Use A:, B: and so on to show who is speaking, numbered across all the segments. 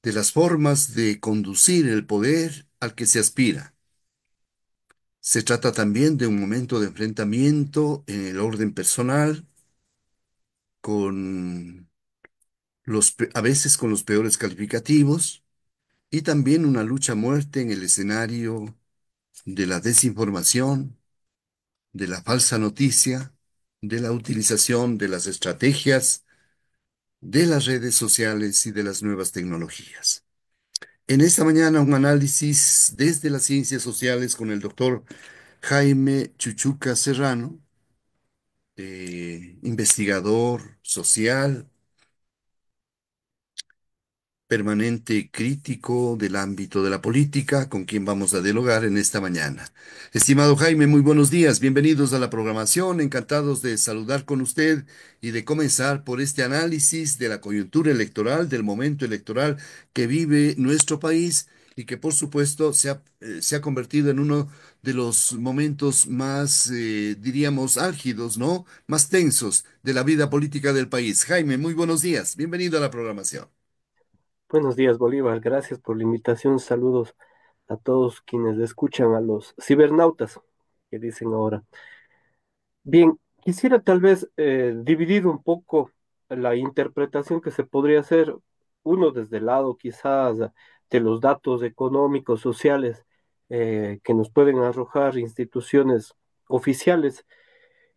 A: de las formas de conducir el poder al que se aspira. Se trata también de un momento de enfrentamiento en el orden personal, con a veces con los peores calificativos, y también una lucha a muerte en el escenario de la desinformación, de la falsa noticia, de la utilización de las estrategias, de las redes sociales y de las nuevas tecnologías. En esta mañana un análisis desde las ciencias sociales con el doctor Jaime Chuchuca Serrano, investigador social, permanente crítico del ámbito de la política, con quien vamos a dialogar en esta mañana. Estimado Jaime, muy buenos días, bienvenidos a la programación, encantados de saludar con usted y de comenzar por este análisis de la coyuntura electoral, del momento electoral que vive nuestro país y que por supuesto se ha convertido en uno de los momentos más, diríamos, álgidos, ¿no? Más tensos de la vida política del país. Jaime, muy buenos días, bienvenido a la programación.
B: Buenos días, Bolívar. Gracias por la invitación. Saludos a todos quienes escuchan, a los cibernautas que dicen ahora. Bien, quisiera tal vez dividir un poco la interpretación que se podría hacer, uno desde el lado quizás de los datos económicos, sociales, que nos pueden arrojar instituciones oficiales,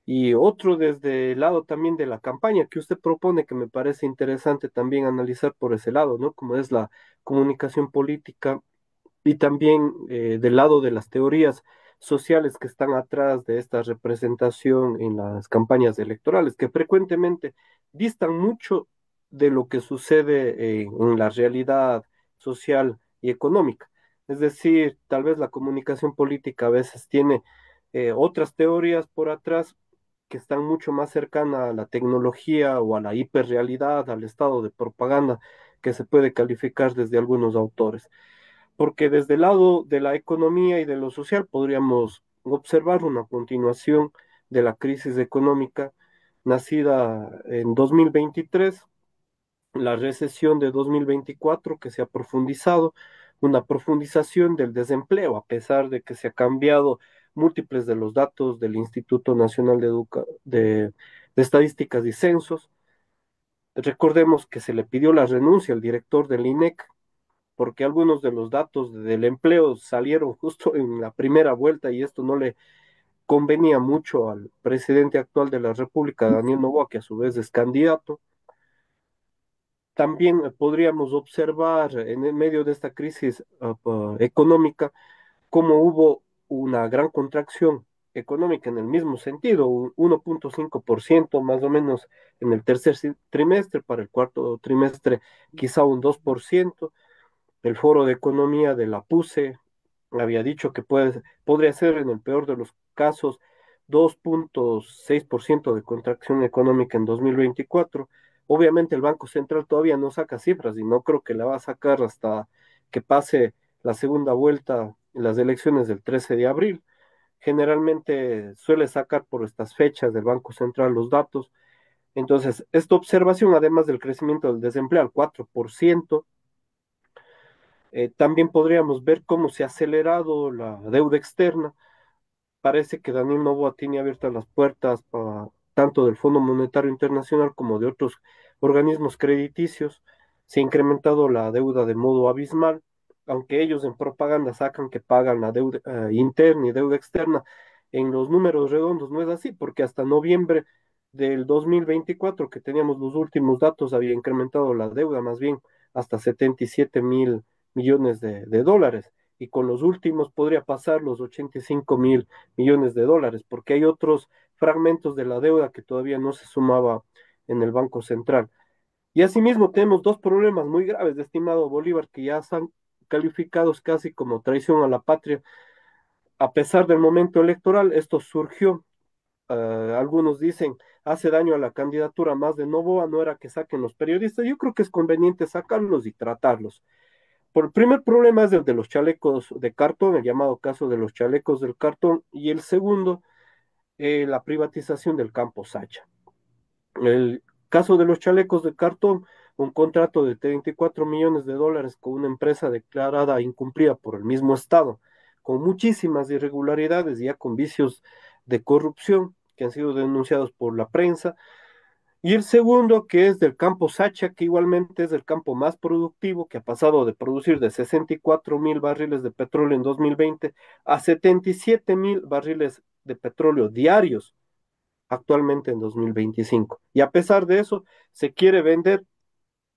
B: y otro desde el lado también de la campaña que usted propone, que me parece interesante también analizar por ese lado, ¿no? Como es la comunicación política y también del lado de las teorías sociales que están atrás de esta representación en las campañas electorales, que frecuentemente distan mucho de lo que sucede en la realidad social y económica. Es decir, tal vez la comunicación política a veces tiene otras teorías por atrás que están mucho más cercanas a la tecnología o a la hiperrealidad, al estado de propaganda que se puede calificar desde algunos autores, porque desde el lado de la economía y de lo social podríamos observar una continuación de la crisis económica nacida en 2023, la recesión de 2024 que se ha profundizado, una profundización del desempleo, a pesar de que se ha cambiado múltiples de los datos del Instituto Nacional de Estadísticas y Censos. Recordemos que se le pidió la renuncia al director del INEC porque algunos de los datos del empleo salieron justo en la primera vuelta y esto no le convenía mucho al presidente actual de la República, Daniel Noboa, que a su vez es candidato. También podríamos observar en el medio de esta crisis económica cómo hubo una gran contracción económica en el mismo sentido, un 1,5% más o menos en el tercer trimestre, para el cuarto trimestre quizá un 2%. El Foro de Economía de la PUSE había dicho que podría ser en el peor de los casos 2,6% de contracción económica en 2024. Obviamente el Banco Central todavía no saca cifras y no creo que la va a sacar hasta que pase la segunda vuelta en las elecciones del 13 de abril. Generalmente suele sacar por estas fechas del Banco Central los datos. Entonces, esta observación, además del crecimiento del desempleo al 4%, también podríamos ver cómo se ha acelerado la deuda externa. Parece que Daniel Noboa tiene abiertas las puertas tanto del Fondo Monetario Internacional como de otros organismos crediticios. Se ha incrementado la deuda de modo abismal, aunque ellos en propaganda sacan que pagan la deuda interna y deuda externa. En los números redondos no es así, porque hasta noviembre del 2024, que teníamos los últimos datos, había incrementado la deuda más bien hasta 77.000 millones de dólares, y con los últimos podría pasar los 85.000 millones de dólares, porque hay otros fragmentos de la deuda que todavía no se sumaba en el Banco Central. Y asimismo tenemos dos problemas muy graves, estimado Bolívar, que ya están calificados casi como traición a la patria. A pesar del momento electoral, esto surgió, algunos dicen, hace daño a la candidatura más de Novoa, no era que saquen los periodistas, yo creo que es conveniente sacarlos y tratarlos. Por el primer problema es el de los chalecos de cartón, el llamado caso de los chalecos del cartón, y el segundo, la privatización del campo Sacha. El caso de los chalecos de cartón un contrato de 34 millones de dólares con una empresa declarada incumplida por el mismo Estado, con muchísimas irregularidades y ya con vicios de corrupción que han sido denunciados por la prensa. Y el segundo, que es del campo Sacha, que igualmente es el campo más productivo, que ha pasado de producir de 64.000 barriles de petróleo en 2020 a 77.000 barriles de petróleo diarios actualmente en 2025. Y a pesar de eso, se quiere vender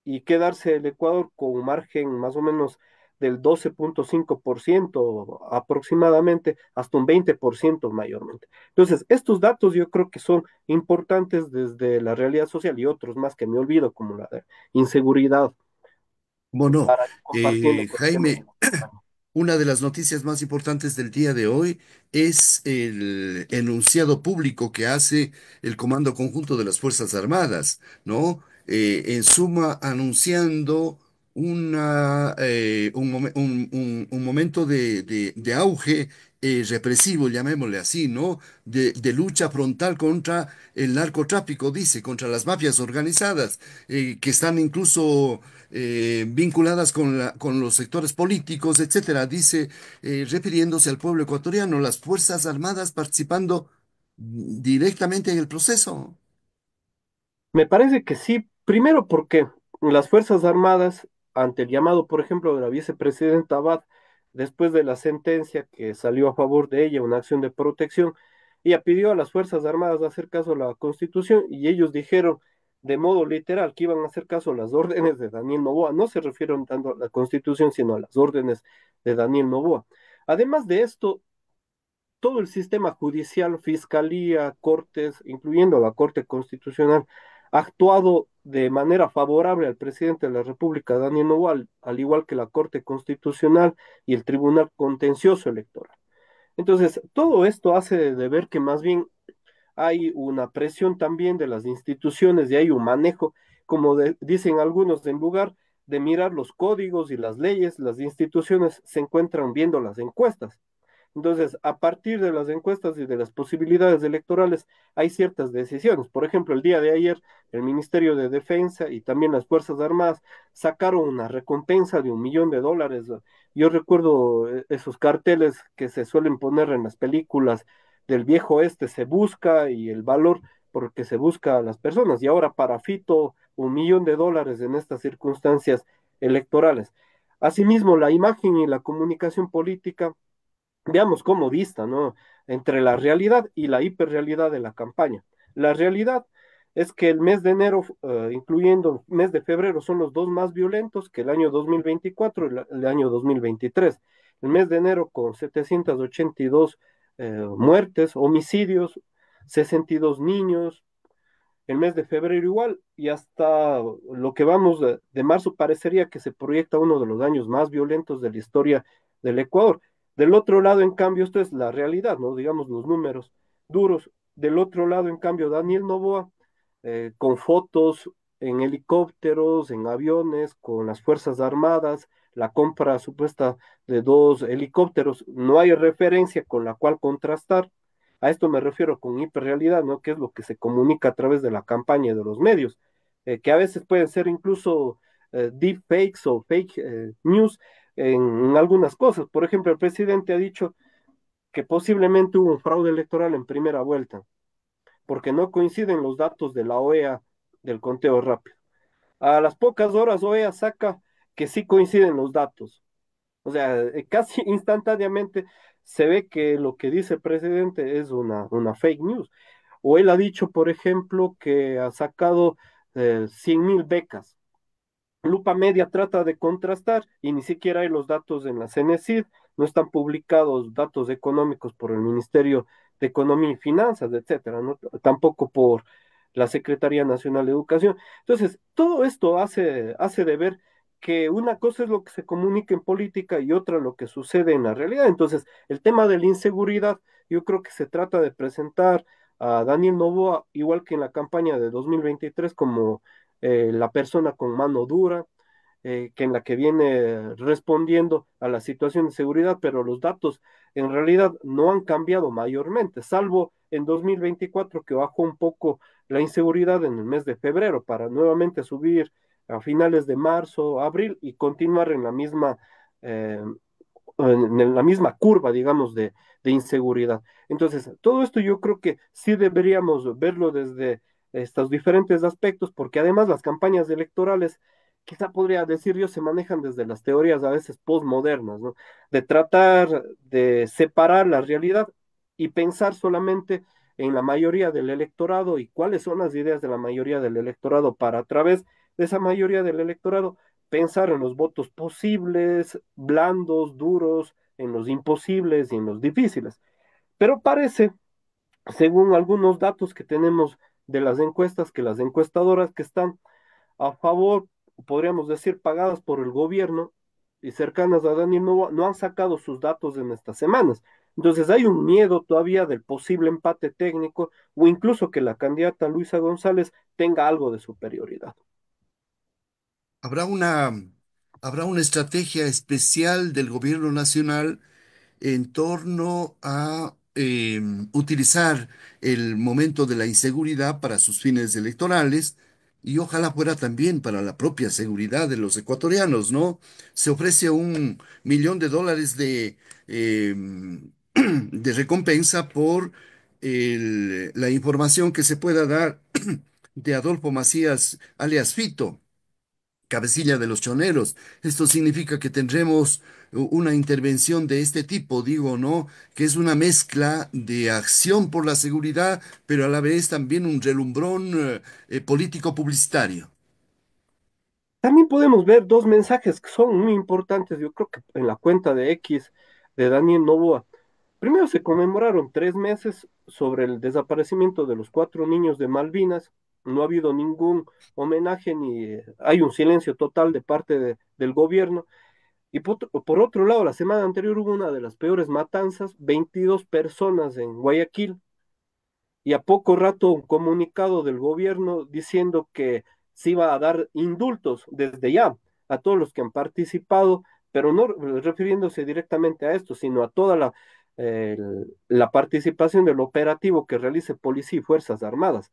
B: y quedarse el Ecuador con un margen más o menos del 12,5% aproximadamente, hasta un 20% mayormente. Entonces, estos datos yo creo que son importantes desde la realidad social y otros más que me olvido, como la de inseguridad,
A: Bueno,
B: para ir compartiendo con el tema de
A: Jaime,
B: la campaña.
A: una de las noticias más importantes del día de hoy es el enunciado público que hace el Comando Conjunto de las Fuerzas Armadas, ¿no? En suma, anunciando un momento de auge represivo, llamémosle así, ¿no? De lucha frontal contra el narcotráfico, dice, contra las mafias organizadas, que están incluso vinculadas con los sectores políticos, etcétera. Dice, refiriéndose al pueblo ecuatoriano, las Fuerzas Armadas participando directamente en el proceso.
B: Me parece que sí, primero porque las Fuerzas Armadas, ante el llamado, por ejemplo, de la vicepresidenta Abad, después de la sentencia que salió a favor de ella, una acción de protección, ella pidió a las Fuerzas Armadas hacer caso a la Constitución y ellos dijeron de modo literal que iban a hacer caso a las órdenes de Daniel Noboa. No se refieren tanto a la Constitución, sino a las órdenes de Daniel Noboa. Además de esto, todo el sistema judicial, fiscalía, cortes, incluyendo la Corte Constitucional, ha actuado de manera favorable al presidente de la República, Daniel Noboa, al igual que la Corte Constitucional y el Tribunal Contencioso Electoral. Entonces, todo esto hace de ver que más bien hay una presión también de las instituciones y hay un manejo, como dicen algunos, en lugar de mirar los códigos y las leyes, las instituciones se encuentran viendo las encuestas. Entonces, a partir de las encuestas y de las posibilidades electorales, hay ciertas decisiones. Por ejemplo, el día de ayer, el Ministerio de Defensa y también las Fuerzas Armadas sacaron una recompensa de $1 millón. Yo recuerdo esos carteles que se suelen poner en las películas del viejo oeste, se busca y el valor porque se busca a las personas. Y ahora para Fito, $1 millón en estas circunstancias electorales. Asimismo, la imagen y la comunicación política veamos cómo dista, ¿no? Entre la realidad y la hiperrealidad de la campaña. La realidad es que el mes de enero, incluyendo el mes de febrero, son los dos más violentos que el año 2024 y el año 2023. El mes de enero con 782 muertes, homicidios, 62 niños, el mes de febrero igual, y hasta lo que vamos de marzo parecería que se proyecta uno de los años más violentos de la historia del Ecuador. Del otro lado, en cambio, esto es la realidad, ¿no? Digamos los números duros. Del otro lado, en cambio, Daniel Noboa, con fotos en helicópteros, en aviones, con las Fuerzas Armadas, la compra supuesta de dos helicópteros, no hay referencia con la cual contrastar. A esto me refiero con hiperrealidad, ¿no? Que es lo que se comunica a través de la campaña y de los medios, que a veces pueden ser incluso deepfakes o fake news en algunas cosas. Por ejemplo, el presidente ha dicho que posiblemente hubo un fraude electoral en primera vuelta, porque no coinciden los datos de la OEA del conteo rápido. A las pocas horas OEA saca que sí coinciden los datos. O sea, casi instantáneamente se ve que lo que dice el presidente es una fake news. O él ha dicho, por ejemplo, que ha sacado 100.000 becas. Lupa Media trata de contrastar y ni siquiera hay los datos en la CENESID, no están publicados datos económicos por el Ministerio de Economía y Finanzas, etcétera, ¿no? Tampoco por la Secretaría Nacional de Educación. Entonces, todo esto hace de ver que una cosa es lo que se comunica en política y otra lo que sucede en la realidad. Entonces, el tema de la inseguridad, yo creo que se trata de presentar a Daniel Noboa, igual que en la campaña de 2023, como la persona con mano dura, que en la que viene respondiendo a la situación de seguridad, pero los datos en realidad no han cambiado mayormente, salvo en 2024 que bajó un poco la inseguridad en el mes de febrero para nuevamente subir a finales de marzo, abril y continuar eh, en la misma curva, digamos, de inseguridad. Entonces, todo esto yo creo que sí deberíamos verlo desde estos diferentes aspectos, porque además las campañas electorales, quizá podría decir yo, se manejan desde las teorías a veces postmodernas, ¿no? De tratar de separar la realidad y pensar solamente en la mayoría del electorado y cuáles son las ideas de la mayoría del electorado para a través de esa mayoría del electorado pensar en los votos posibles, blandos, duros, en los imposibles y en los difíciles. Pero parece, según algunos datos que tenemos de las encuestas, que las encuestadoras que están a favor, podríamos decir, pagadas por el gobierno y cercanas a Daniel Noboa, no han sacado sus datos en estas semanas. Entonces hay un miedo todavía del posible empate técnico o incluso que la candidata Luisa González tenga algo de superioridad.
A: ¿Habrá una, habrá una estrategia especial del gobierno nacional en torno a utilizar el momento de la inseguridad para sus fines electorales y ojalá fuera también para la propia seguridad de los ecuatorianos, ¿no? Se ofrece $1 millón de recompensa por la información que se pueda dar de Adolfo Macías, alias Fito, cabecilla de los choneros. Esto significa que tendremos una intervención de este tipo, digo, ¿no? Que es una mezcla de acción por la seguridad, pero a la vez también un relumbrón político publicitario.
B: También podemos ver dos mensajes que son muy importantes, yo creo que en la cuenta de X de Daniel Noboa. Primero se conmemoraron 3 meses sobre el desaparecimiento de los 4 niños de Malvinas. No ha habido ningún homenaje ni hay un silencio total de parte del gobierno. Y por otro lado, la semana anterior hubo una de las peores matanzas, 22 personas en Guayaquil, y a poco rato un comunicado del gobierno diciendo que se iba a dar indultos desde ya a todos los que han participado, pero no refiriéndose directamente a esto, sino a toda la participación del operativo que realice Policía y Fuerzas Armadas.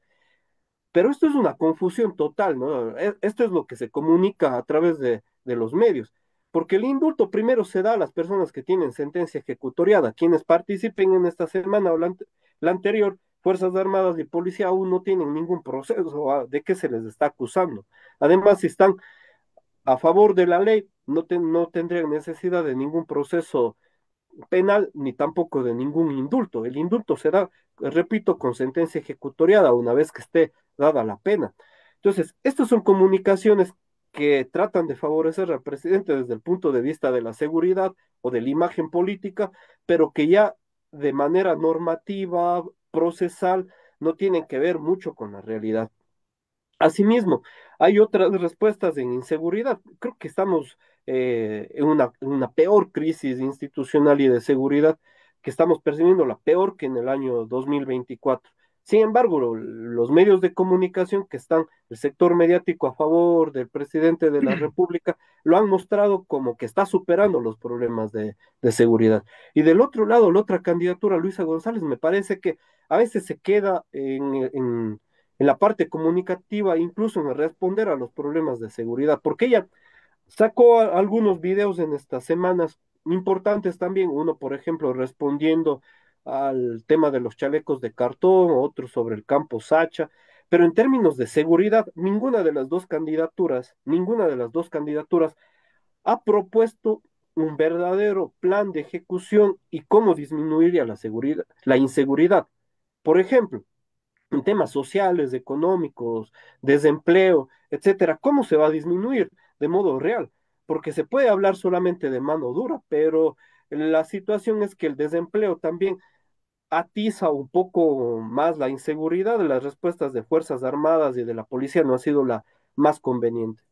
B: Pero esto es una confusión total, ¿no? Esto es lo que se comunica a través de los medios, porque el indulto primero se da a las personas que tienen sentencia ejecutoriada, quienes participen en esta semana o la anterior, Fuerzas Armadas y Policía aún no tienen ningún proceso de qué se les está acusando. Además, si están a favor de la ley, no tendrían necesidad de ningún proceso penal ni tampoco de ningún indulto. El indulto se da, repito, con sentencia ejecutoriada una vez que esté dada la pena. Entonces, estas son comunicaciones que tratan de favorecer al presidente desde el punto de vista de la seguridad o de la imagen política, pero que ya de manera normativa, procesal, no tienen que ver mucho con la realidad. Asimismo, hay otras respuestas en inseguridad. Creo que estamos en una peor crisis institucional y de seguridad que estamos percibiendo, la peor que en el año 2024. Sin embargo, los medios de comunicación que están, el sector mediático a favor del presidente de la República, lo han mostrado como que está superando los problemas de seguridad. Y del otro lado, la otra candidatura, Luisa González, me parece que a veces se queda en la parte comunicativa, incluso en responder a los problemas de seguridad, porque ella sacó algunos videos en estas semanas importantes también, uno, por ejemplo, respondiendo al tema de los chalecos de cartón, otro sobre el campo Sacha, pero en términos de seguridad, ninguna de las dos candidaturas ha propuesto un verdadero plan de ejecución y cómo disminuiría la seguridad, la inseguridad. Por ejemplo, en temas sociales, económicos, desempleo, etcétera, ¿cómo se va a disminuir de modo real? Porque se puede hablar solamente de mano dura, pero la situación es que el desempleo también atiza un poco más la inseguridad de las respuestas de Fuerzas Armadas y de la policía no ha sido la más conveniente.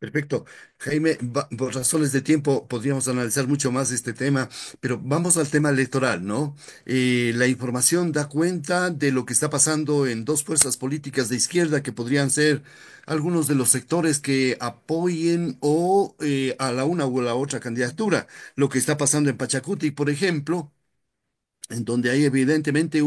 A: Perfecto. Jaime, por razones de tiempo podríamos analizar mucho más este tema, pero vamos al tema electoral, ¿no? La información da cuenta de lo que está pasando en dos fuerzas políticas de izquierda que podrían ser algunos de los sectores que apoyen o a la una u la otra candidatura. Lo que está pasando en Pachacuti, por ejemplo, en donde hay evidentemente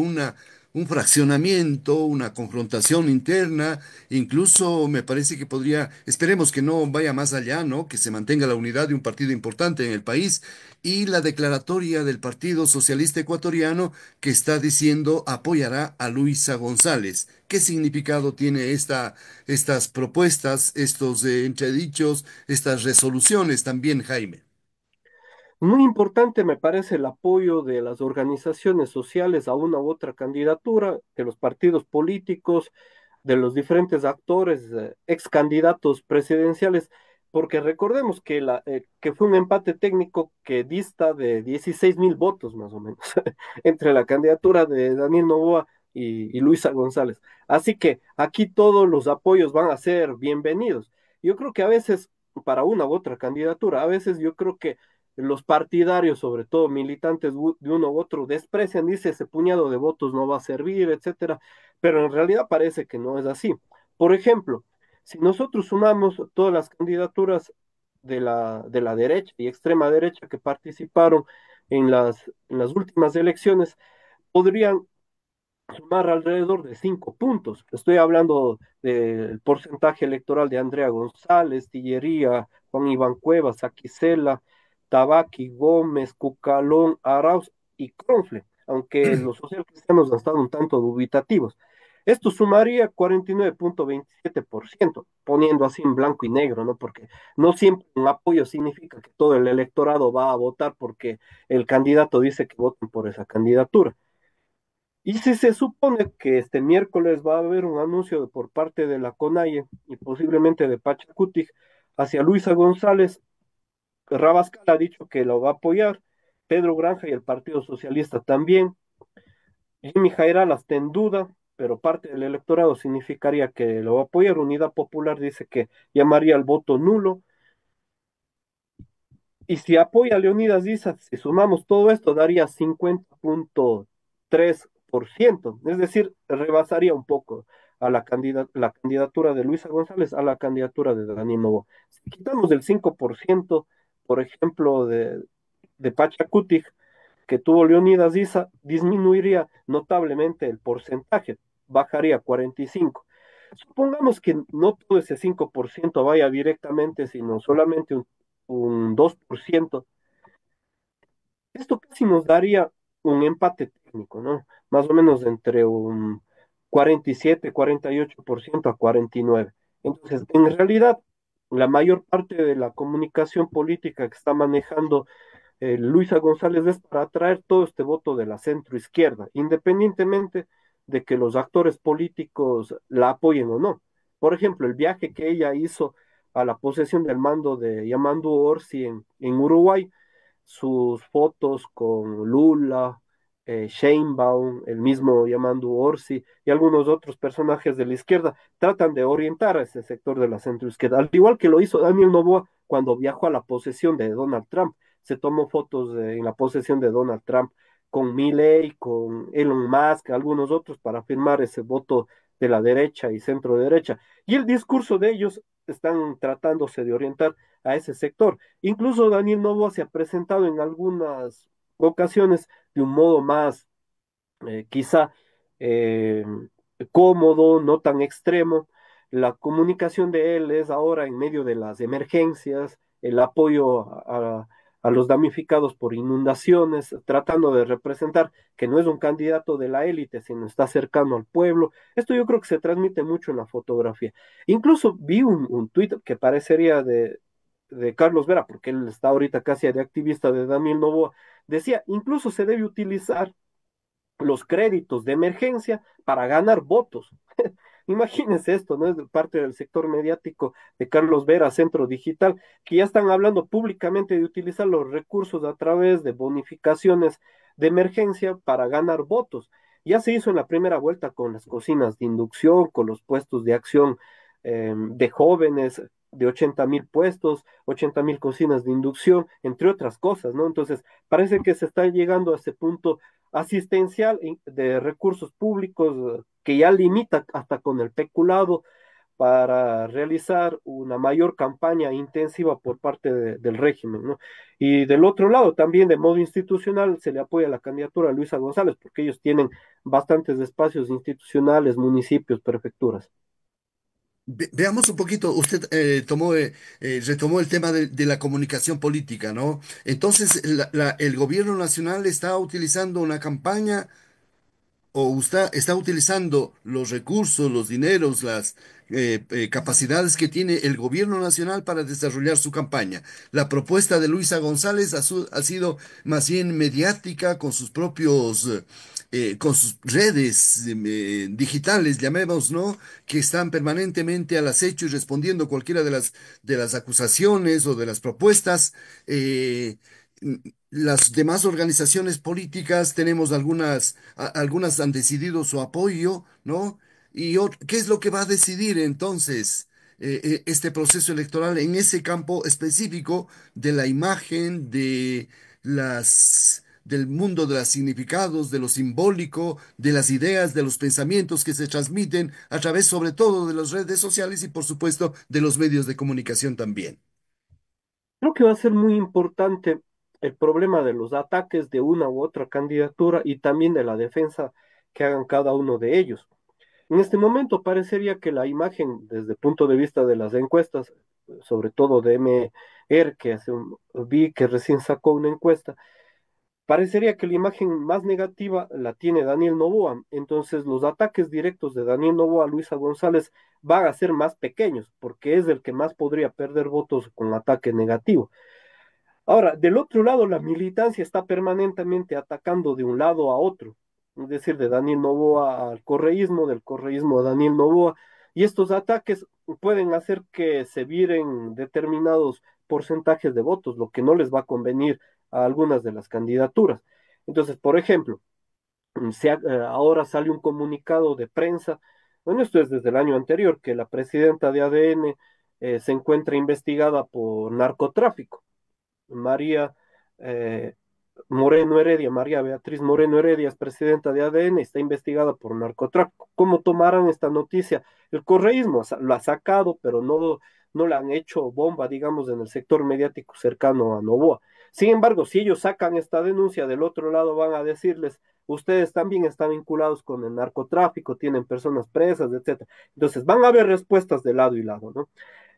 A: un fraccionamiento, una confrontación interna, incluso me parece que podría, esperemos que no vaya más allá, ¿no? Que se mantenga la unidad de un partido importante en el país y la declaratoria del Partido Socialista Ecuatoriano que está diciendo apoyará a Luisa González. ¿Qué significado tiene estas propuestas, estos entredichos, estas resoluciones también, Jaime?
B: Muy importante me parece el apoyo de las organizaciones sociales a una u otra candidatura, de los partidos políticos, de los diferentes actores, ex candidatos presidenciales, porque recordemos que, que fue un empate técnico que dista de 16.000 votos más o menos entre la candidatura de Daniel Noboa y Luisa González. Así que aquí todos los apoyos van a ser bienvenidos. Yo creo que a veces, para una u otra candidatura, a veces yo creo que los partidarios, sobre todo militantes de uno u otro, desprecian, dice, ese puñado de votos no va a servir, etcétera, pero en realidad parece que no es así. Por ejemplo, si nosotros sumamos todas las candidaturas de la derecha y extrema derecha que participaron en las últimas elecciones, podrían sumar alrededor de 5 puntos. Estoy hablando del porcentaje electoral de Andrea González, Tillería, Juan Iván Cuevas, Aquisela, Tabaqui, Gómez, Cucalón, Arauz y Cronfle, aunque los socialcristianos han estado un tanto dubitativos. Esto sumaría 49,27%, poniendo así en blanco y negro, ¿no? Porque no siempre un apoyo significa que todo el electorado va a votar porque el candidato dice que voten por esa candidatura. Y si se supone que este miércoles va a haber un anuncio por parte de la CONAIE y posiblemente de Pachacutic hacia Luisa González, Rabascal ha dicho que lo va a apoyar, Pedro Granja y el Partido Socialista también, Jimmy Jairala está en duda, pero parte del electorado significaría que lo va a apoyar, Unidad Popular dice que llamaría al voto nulo, y si apoya a Leonidas Díaz, si sumamos todo esto, daría 50,3%, es decir, rebasaría un poco a la candidatura de Luisa González a la candidatura de Daniel Noboa. Si quitamos el 5%, por ejemplo, de Pachacutic, que tuvo Leonidas Díaz, disminuiría notablemente el porcentaje, bajaría a 45%. Supongamos que no todo ese 5% vaya directamente, sino solamente un 2%. Esto casi nos daría un empate técnico, ¿no? Más o menos entre un 47, 48% a 49%. Entonces, en realidad, la mayor parte de la comunicación política que está manejando Luisa González es para atraer todo este voto de la centro izquierda, independientemente de que los actores políticos la apoyen o no. Por ejemplo, el viaje que ella hizo a la posesión del mando de Yamandu Orsi en Uruguay, sus fotos con Lula, Sheinbaum, el mismo Yamandu Orsi y algunos otros personajes de la izquierda, tratan de orientar a ese sector de la centroizquierda, al igual que lo hizo Daniel Noboa cuando viajó a la posesión de Donald Trump. Se tomó fotos en la posesión de Donald Trump con Milley, con Elon Musk, algunos otros para firmar ese voto de la derecha y centro derecha. Y el discurso de ellos están tratándose de orientar a ese sector. Incluso Daniel Noboa se ha presentado en algunas ocasiones de un modo más quizá eh, cómodo, no tan extremo. La comunicación de él es ahora en medio de las emergencias, el apoyo a los damnificados por inundaciones, tratando de representar que no es un candidato de la élite, sino está cercano al pueblo. Esto yo creo que se transmite mucho en la fotografía. Incluso vi un tuit que parecería de Carlos Vera, porque él está ahorita casi de activista de Daniel Noboa, decía, incluso se debe utilizar los créditos de emergencia para ganar votos. Imagínense esto, ¿no? Es de parte del sector mediático de Carlos Vera, Centro Digital, que ya están hablando públicamente de utilizar los recursos a través de bonificaciones de emergencia para ganar votos. Ya se hizo en la primera vuelta con las cocinas de inducción, con los puestos de acción de jóvenes, de 80.000 puestos, 80.000 cocinas de inducción, entre otras cosas, ¿no? Entonces, parece que se está llegando a ese punto asistencial de recursos públicos que ya limita hasta con el peculado para realizar una mayor campaña intensiva por parte del régimen, ¿no? Y del otro lado, también de modo institucional, se le apoya la candidatura a Luisa González, porque ellos tienen bastantes espacios institucionales, municipios, prefecturas.
A: Veamos un poquito, usted retomó el tema de la comunicación política, ¿no? Entonces, el gobierno nacional está utilizando una campaña o usted está utilizando los recursos, los dineros, las capacidades que tiene el gobierno nacional para desarrollar su campaña. La propuesta de Luisa González ha sido más bien mediática con sus propios, con sus redes digitales, llamemos, ¿no? Que están permanentemente al acecho y respondiendo cualquiera de las acusaciones o de las propuestas. eh, las demás organizaciones políticas tenemos algunas han decidido su apoyo, ¿no? ¿Qué es lo que va a decidir entonces este proceso electoral en ese campo específico de la imagen, del mundo de los significados, de lo simbólico, de las ideas, de los pensamientos que se transmiten a través sobre todo de las redes sociales y por supuesto de los medios de comunicación también?
B: Creo que va a ser muy importante el problema de los ataques de una u otra candidatura y también de la defensa que hagan cada uno de ellos. En este momento parecería que la imagen, desde el punto de vista de las encuestas, sobre todo de MR, vi que recién sacó una encuesta, parecería que la imagen más negativa la tiene Daniel Noboa. Entonces, los ataques directos de Daniel Noboa a Luisa González van a ser más pequeños, porque es el que más podría perder votos con ataque negativo. Ahora, del otro lado, la militancia está permanentemente atacando de un lado a otro, es decir, de Daniel Noboa al correísmo, del correísmo a Daniel Noboa, y estos ataques pueden hacer que se viren determinados porcentajes de votos, lo que no les va a convenir a algunas de las candidaturas. Entonces, por ejemplo, ahora sale un comunicado de prensa, bueno, esto es desde el año anterior, que la presidenta de ADN se encuentra investigada por narcotráfico. María eh, Moreno Heredia, María Beatriz Moreno Heredia es presidenta de ADN, está investigada por narcotráfico. ¿Cómo tomarán esta noticia? El correísmo lo ha sacado, pero no la han hecho bomba, digamos, en el sector mediático cercano a Novoa. Sin embargo, si ellos sacan esta denuncia, del otro lado van a decirles, ustedes también están vinculados con el narcotráfico, tienen personas presas, etcétera. Entonces, van a haber respuestas de lado y lado, ¿no?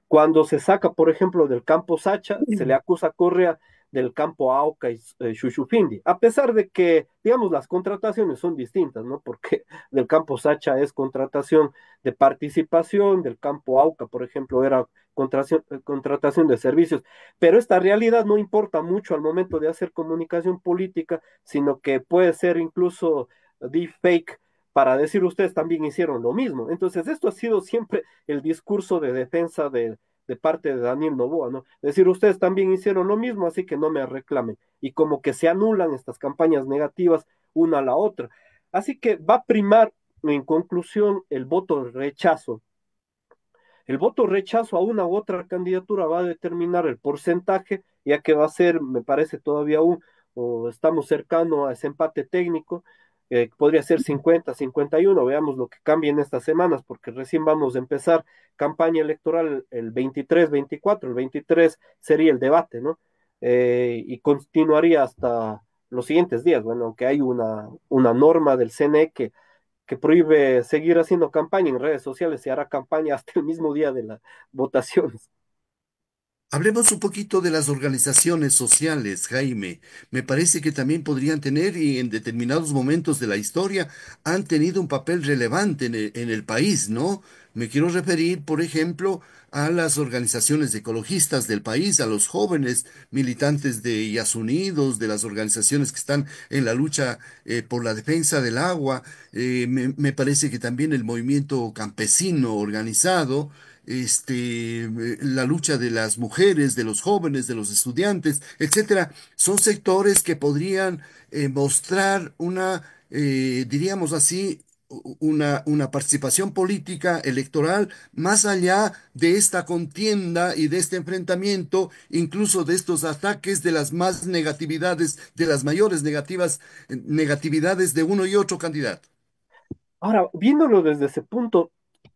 B: Cuando se saca, por ejemplo, del campo Sacha, se le acusa a Correa del campo Auca y Shushufindi, a pesar de que, digamos, las contrataciones son distintas, ¿no? Porque del campo Sacha es contratación de participación, del campo Auca, por ejemplo, era contratación de servicios, pero esta realidad no importa mucho al momento de hacer comunicación política, sino que puede ser incluso deepfake para decir ustedes también hicieron lo mismo. Entonces, esto ha sido siempre el discurso de defensa de parte de Daniel Noboa, ¿no? Es decir, ustedes también hicieron lo mismo, así que no me reclamen. Y como que se anulan estas campañas negativas una a la otra. Así que va a primar, en conclusión, el voto rechazo. El voto rechazo a una u otra candidatura va a determinar el porcentaje, ya que va a ser, me parece todavía o estamos cercano a ese empate técnico, podría ser 50-51, veamos lo que cambie en estas semanas, porque recién vamos a empezar campaña electoral el 23-24, el 23 sería el debate, ¿no? Y continuaría hasta los siguientes días, bueno, aunque hay una norma del CNE que prohíbe seguir haciendo campaña en redes sociales, se hará campaña hasta el mismo día de las votaciones.
A: Hablemos un poquito de las organizaciones sociales, Jaime. Me parece que también podrían tener y en determinados momentos de la historia han tenido un papel relevante en el país, ¿no? Me quiero referir, por ejemplo, a las organizaciones ecologistas del país, a los jóvenes militantes de Yasunidos, de las organizaciones que están en la lucha por la defensa del agua. Me parece que también el movimiento campesino organizado la lucha de las mujeres, de los jóvenes, de los estudiantes, etcétera, son sectores que podrían mostrar diríamos así, una participación política electoral más allá de esta contienda y de este enfrentamiento, incluso de estos ataques de las más negatividades, de las mayores negatividades de uno y otro candidato.
B: Ahora, viéndolo desde ese punto,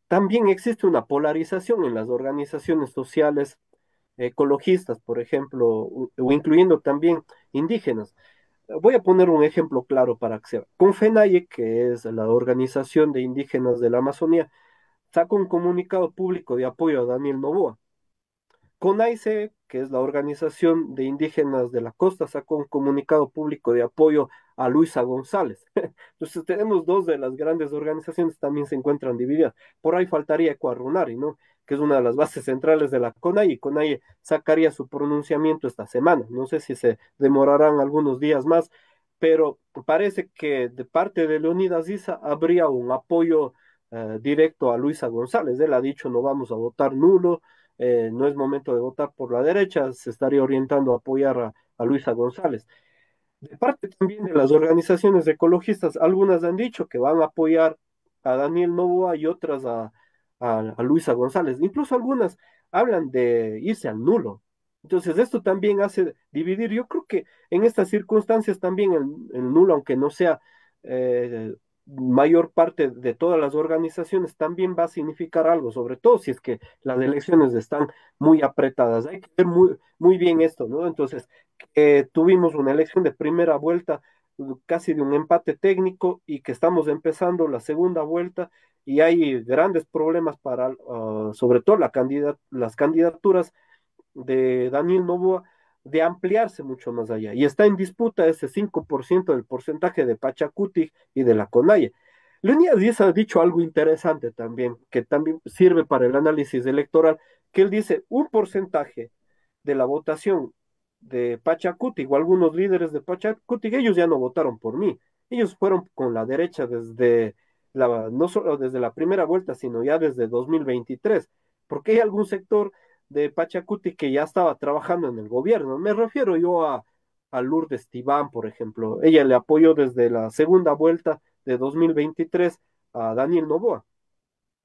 B: también existe una polarización en las organizaciones sociales ecologistas, por ejemplo, o incluyendo también indígenas. Voy a poner un ejemplo claro para que sea. Confenaye, que es la organización de indígenas de la Amazonía, sacó un comunicado público de apoyo a Daniel Noboa. CONAICE, que es la Organización de Indígenas de la Costa, sacó un comunicado público de apoyo a Luisa González. Entonces tenemos dos de las grandes organizaciones también se encuentran divididas. Por ahí faltaría Ecuarunari, ¿no? Que es una de las bases centrales de la CONAIE, y CONAIE sacaría su pronunciamiento esta semana. No sé si se demorarán algunos días más, pero parece que de parte de Leonidas Issa habría un apoyo directo a Luisa González. Él ha dicho no vamos a votar nulo, no es momento de votar por la derecha, se estaría orientando a apoyar a Luisa González. De parte también de las organizaciones ecologistas, algunas han dicho que van a apoyar a Daniel Noboa y otras a Luisa González. Incluso algunas hablan de irse al nulo. Entonces, esto también hace dividir. Yo creo que en estas circunstancias también el nulo, aunque no sea mayor parte de todas las organizaciones, también va a significar algo, sobre todo si es que las elecciones están muy apretadas. Hay que ver muy bien esto, ¿no? Entonces, tuvimos una elección de primera vuelta, casi de un empate técnico, y que estamos empezando la segunda vuelta y hay grandes problemas para, sobre todo las candidaturas de Daniel Noboa de ampliarse mucho más allá. Y está en disputa ese 5% del porcentaje de Pachacuti y de la Conaya. Leonidas Díaz ha dicho algo interesante también, que también sirve para el análisis electoral, que él dice un porcentaje de la votación de Pachacuti o algunos líderes de Pachacuti, ellos ya no votaron por mí. Ellos fueron con la derecha desde no solo desde la primera vuelta, sino ya desde 2023, porque hay algún sector de Pachacuti que ya estaba trabajando en el gobierno. Me refiero yo a Lourdes Tibán, por ejemplo. Ella le apoyó desde la segunda vuelta de 2023 a Daniel Noboa.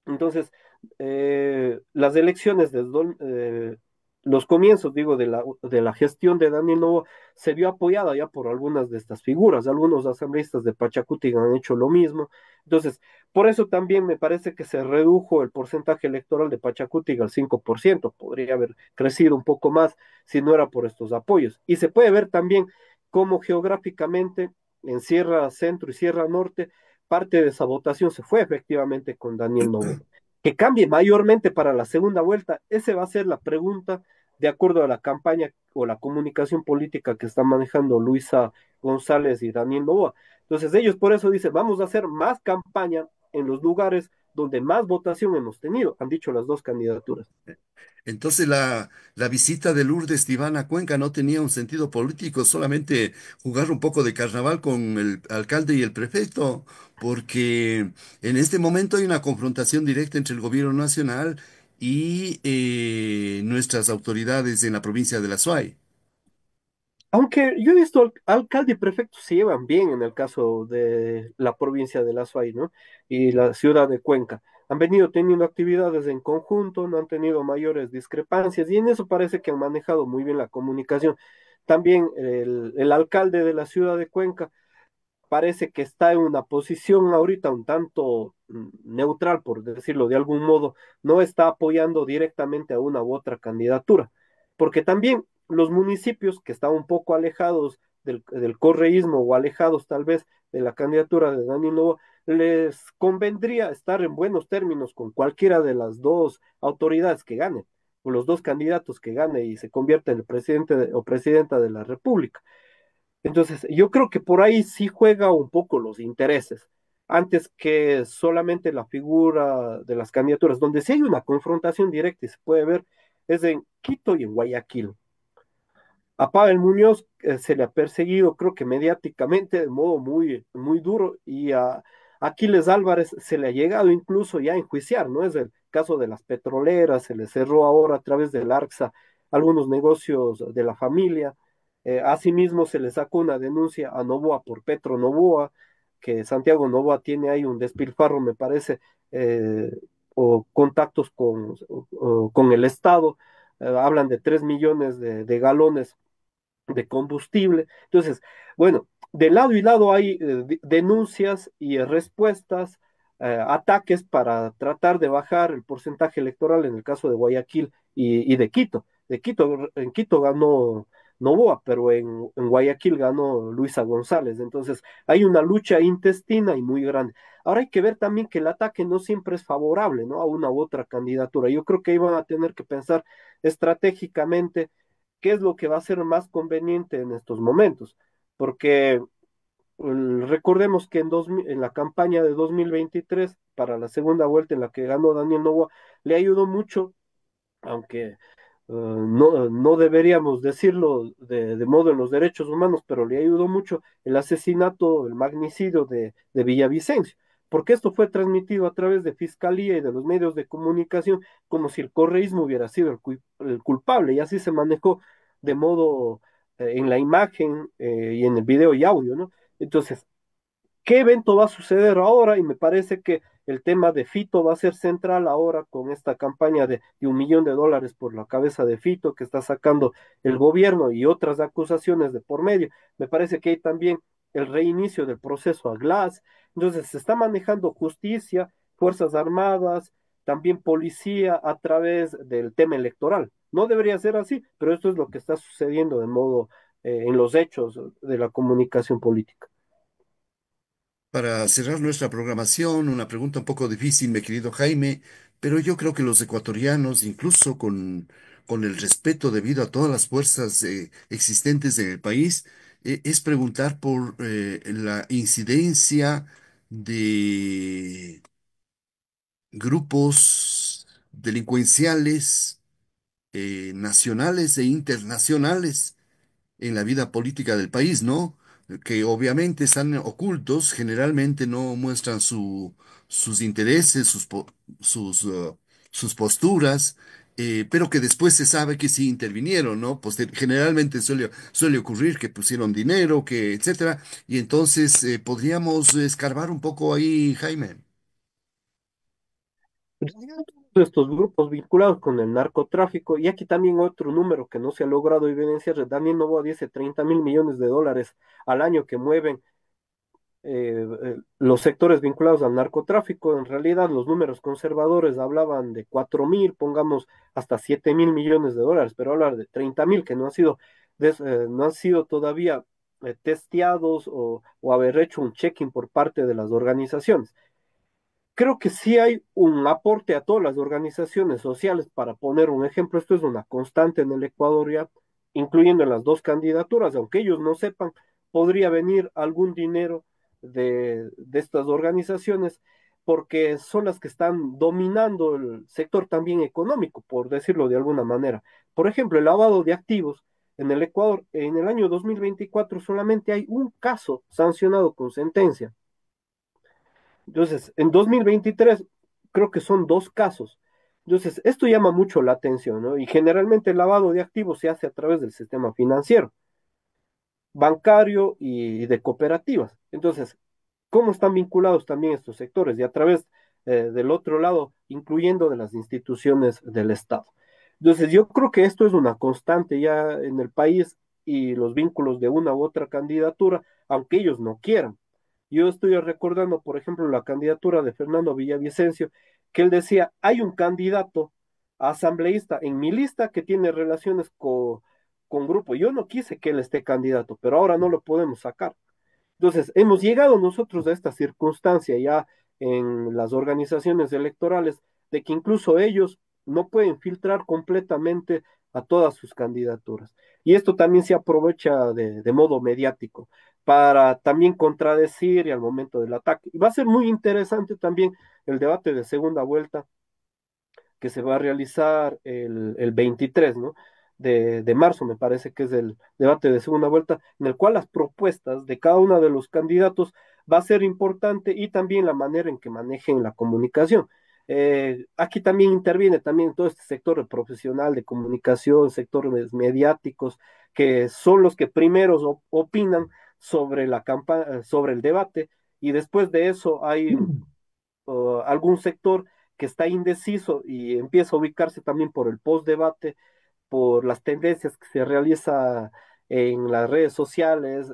B: Entonces, las elecciones los comienzos, digo, de la gestión de Daniel Noboa se vio apoyada ya por algunas de estas figuras. Algunos asambleístas de Pachacuti han hecho lo mismo. Entonces, por eso también me parece que se redujo el porcentaje electoral de Pachacuti al 5%. Podría haber crecido un poco más si no era por estos apoyos. Y se puede ver también cómo geográficamente en Sierra Centro y Sierra Norte parte de esa votación se fue efectivamente con Daniel Noboa. Que cambie mayormente para la segunda vuelta, esa va a ser la pregunta de acuerdo a la campaña o la comunicación política que están manejando Luisa González y Daniel Noboa. Entonces ellos por eso dicen, vamos a hacer más campaña en los lugares donde más votación hemos tenido, han dicho las dos candidaturas.
A: Entonces la visita de Lourdes Tibán a Cuenca no tenía un sentido político, solamente jugar un poco de carnaval con el alcalde y el prefecto, porque en este momento hay una confrontación directa entre el gobierno nacional y nuestras autoridades en la provincia de La Suay.
B: Aunque yo he visto alcalde y prefecto se llevan bien en el caso de la provincia de La Suay, ¿no? Y la ciudad de Cuenca. Han venido teniendo actividades en conjunto, no han tenido mayores discrepancias y en eso parece que han manejado muy bien la comunicación. También el alcalde de la ciudad de Cuenca parece que está en una posición ahorita un tanto neutral, por decirlo de algún modo, no está apoyando directamente a una u otra candidatura, porque también los municipios que están un poco alejados del correísmo o alejados tal vez de la candidatura de Dani Novoa, les convendría estar en buenos términos con cualquiera de las dos autoridades que gane, o los dos candidatos que gane y se convierta en el o presidenta de la República. Entonces, yo creo que por ahí sí juega un poco los intereses, antes que solamente la figura de las candidaturas, donde sí hay una confrontación directa y se puede ver, es en Quito y en Guayaquil. A Pavel Muñoz se le ha perseguido, creo que mediáticamente, de modo muy duro, y a Aquiles Álvarez se le ha llegado incluso ya a enjuiciar, ¿no? Es el caso de las petroleras, se le cerró ahora a través del ARCSA algunos negocios de la familia. Asimismo, se le sacó una denuncia a Novoa por Petro Novoa, que Santiago Novoa tiene ahí un despilfarro, me parece, eh, o contactos con el Estado. Hablan de 3 millones de galones de combustible. Entonces, bueno, de lado y lado hay denuncias y respuestas ataques para tratar de bajar el porcentaje electoral en el caso de Guayaquil y de Quito. En Quito ganó Noboa, pero en Guayaquil ganó Luisa González. Entonces hay una lucha intestina y muy grande. Ahora hay que ver también que el ataque no siempre es favorable, ¿no? A una u otra candidatura. Yo creo que ahí van a tener que pensar estratégicamente qué es lo que va a ser más conveniente en estos momentos, porque recordemos que en la campaña de 2023, para la segunda vuelta en la que ganó Daniel Noboa, le ayudó mucho, aunque no deberíamos decirlo de modo en los derechos humanos, pero le ayudó mucho el asesinato, el magnicidio de Villavicencio, porque esto fue transmitido a través de Fiscalía y de los medios de comunicación como si el correísmo hubiera sido el culpable, y así se manejó de modo en la imagen y en el video y audio, ¿no? Entonces, ¿qué evento va a suceder ahora? Y me parece que el tema de Fito va a ser central ahora con esta campaña de $1 millón por la cabeza de Fito que está sacando el gobierno y otras acusaciones de por medio. Me parece que hay también el reinicio del proceso a Glass. Entonces se está manejando justicia, Fuerzas Armadas, también policía a través del tema electoral. No debería ser así, pero esto es lo que está sucediendo de modo en los hechos de la comunicación política.
A: Para cerrar nuestra programación, una pregunta un poco difícil, mi querido Jaime, pero yo creo que los ecuatorianos, incluso con el respeto debido a todas las fuerzas existentes en el país, es preguntar por la incidencia de grupos delincuenciales nacionales e internacionales en la vida política del país, ¿no? Que obviamente están ocultos, generalmente no muestran sus intereses, sus posturas, pero que después se sabe que sí intervinieron, ¿no? Pues generalmente suele ocurrir que pusieron dinero, que etcétera, y entonces podríamos escarbar un poco ahí, Jaime.
B: Todos estos grupos vinculados con el narcotráfico, y aquí también otro número que no se ha logrado evidenciar, Daniel Noboa dice $30.000 millones al año que mueven los sectores vinculados al narcotráfico. En realidad los números conservadores hablaban de 4.000, pongamos hasta $7.000 millones, pero hablar de 30.000 que no han sido todavía testeados o haber hecho un check-in por parte de las organizaciones. Creo que sí hay un aporte a todas las organizaciones sociales. Para poner un ejemplo, esto es una constante en el Ecuador ya, incluyendo en las dos candidaturas, aunque ellos no sepan, podría venir algún dinero de estas organizaciones porque son las que están dominando el sector también económico, por decirlo de alguna manera. Por ejemplo, el lavado de activos en el Ecuador, en el año 2024 solamente hay un caso sancionado con sentencia. Entonces, en 2023 creo que son dos casos. Entonces, esto llama mucho la atención, ¿no? Y generalmente el lavado de activos se hace a través del sistema financiero, bancario y de cooperativas. Entonces, ¿cómo están vinculados también estos sectores? Y a través del otro lado, incluyendo de las instituciones del Estado. Entonces, yo creo que esto es una constante ya en el país y los vínculos de una u otra candidatura, aunque ellos no quieran. Yo estoy recordando, por ejemplo, la candidatura de Fernando Villavicencio, que él decía, hay un candidato asambleísta en mi lista que tiene relaciones con grupo. Yo no quise que él esté candidato, pero ahora no lo podemos sacar. Entonces, hemos llegado nosotros a esta circunstancia ya en las organizaciones electorales de que incluso ellos no pueden filtrar completamente a todas sus candidaturas. Y esto también se aprovecha de modo mediático para también contradecir y al momento del ataque. Y va a ser muy interesante también el debate de segunda vuelta que se va a realizar el 23, ¿no? De marzo, me parece que es el debate de segunda vuelta, en el cual las propuestas de cada uno de los candidatos va a ser importante y también la manera en que manejen la comunicación. Aquí también interviene también todo este sector profesional de comunicación, sectores mediáticos, que son los que primeros opinan sobre la campaña, sobre el debate, y después de eso hay algún sector que está indeciso y empieza a ubicarse también por el post-debate, por las tendencias que se realiza en las redes sociales,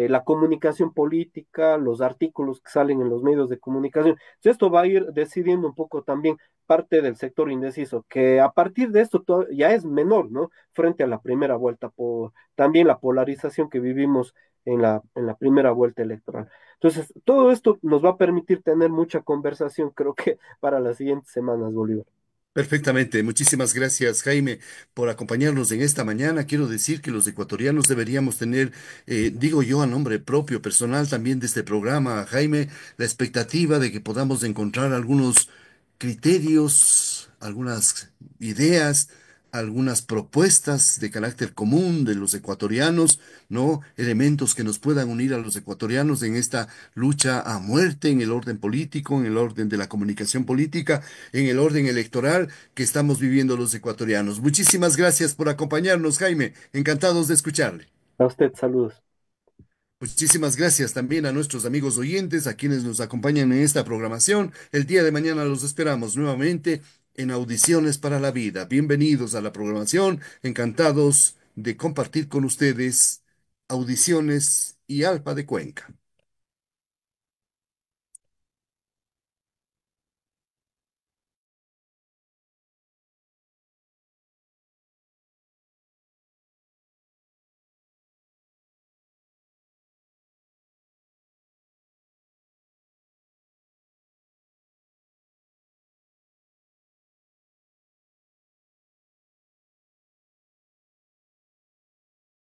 B: la comunicación política, los artículos que salen en los medios de comunicación. Entonces, esto va a ir decidiendo un poco también parte del sector indeciso, que a partir de esto ya es menor, ¿no? Frente a la primera vuelta, por también la polarización que vivimos en la primera vuelta electoral. Entonces, todo esto nos va a permitir tener mucha conversación, creo que para las siguientes semanas, Bolívar.
A: Perfectamente. Muchísimas gracias, Jaime, por acompañarnos en esta mañana. Quiero decir que los ecuatorianos deberíamos tener, digo yo a nombre propio, personal también de este programa, Jaime, la expectativa de que podamos encontrar algunos criterios, algunas ideas, algunas propuestas de carácter común de los ecuatorianos, ¿no? Elementos que nos puedan unir a los ecuatorianos en esta lucha a muerte en el orden político, en el orden de la comunicación política, en el orden electoral que estamos viviendo los ecuatorianos. Muchísimas gracias por acompañarnos, Jaime. Encantados de escucharle.
B: A usted, saludos.
A: Muchísimas gracias también a nuestros amigos oyentes, a quienes nos acompañan en esta programación. El día de mañana los esperamos nuevamente en Audiciones para la Vida. Bienvenidos a la programación. Encantados de compartir con ustedes Audiciones y Alfa de Cuenca.